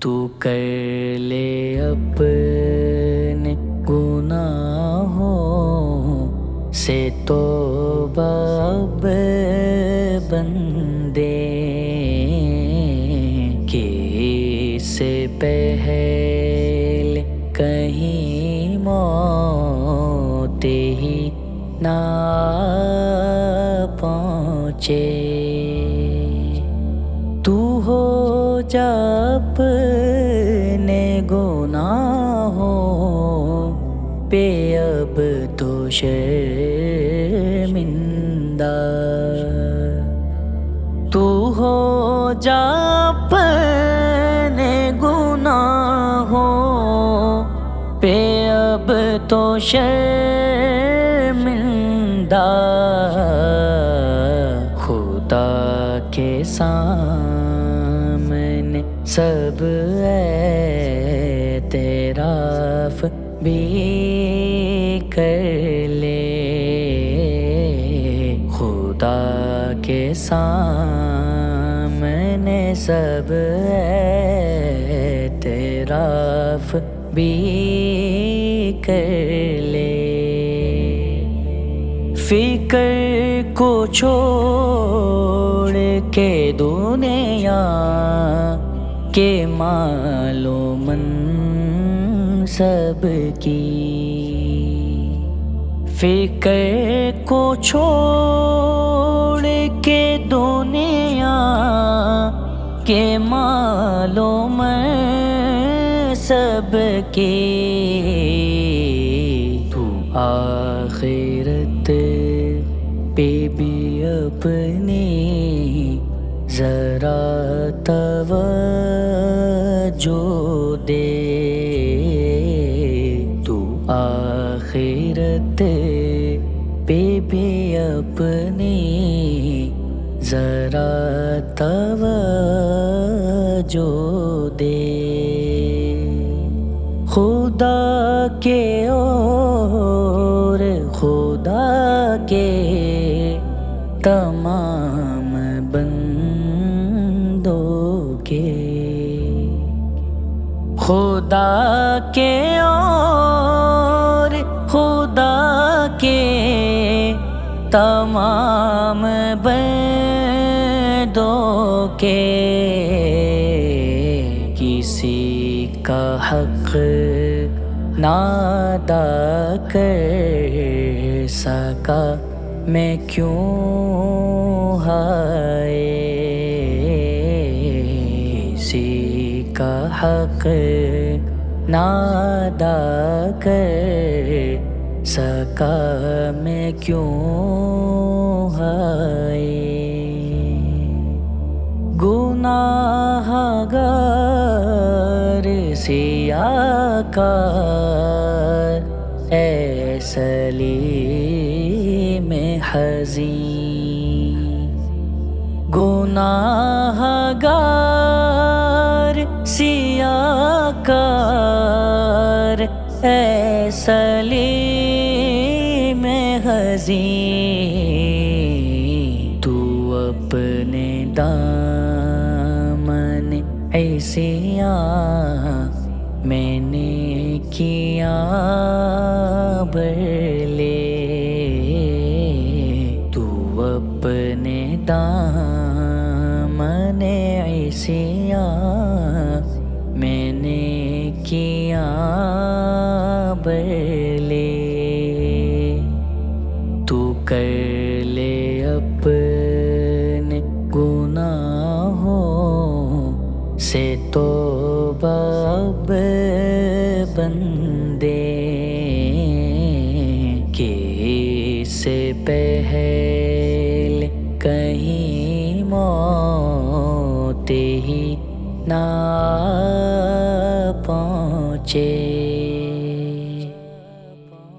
تو کر لے اپنے گناہوں سے توبہ اب بندے، کہ اس سے پہلے کہیں موت ہی نہ پہنچے۔ تو ہو جا اپنے گناہوں پہ اب تو شرمندہ، تو ہو جا اپنے گناہوں پہ اب تو شرمندہ، خدا کے سامنے سب اعتراف بھی کر لے، خدا کے سامنے سب اعتراف بھی کر لے۔ فکر کو چھوڑ کے دنیا کے مال و منصب کی، فکر کو چھوڑ کے دنیا کے مال و منصب کی، تو آخرت پہ بھی اپنی ذرا توجہ دے، تو آخرت پہ بھی اپنی ذرا توجہ دے۔ خدا کے اور خدا کے تمام بندوں کے، خدا کے اور خدا کے تمام بندوں کے، کسی کا حق نہ ادا کر سکا میں کیوں ہائے، کسی کا حق نہ ادا کر سکا میں کیوں ہائے۔ گناہ گار سیاہ کار اے سلیم حزین، گناہ گار سیاہ کار اے سلیم حزین، تو اپنے دامن عصیاں میں نے کیا بھر لے، تو اپنے دامن عصیاں میں نے کیا بھر لے، تو کر لے اپنے گناہوں سے توبہ اب بندے، کہ اس سے پہلے کہیں موت ہی نہ پہنچے۔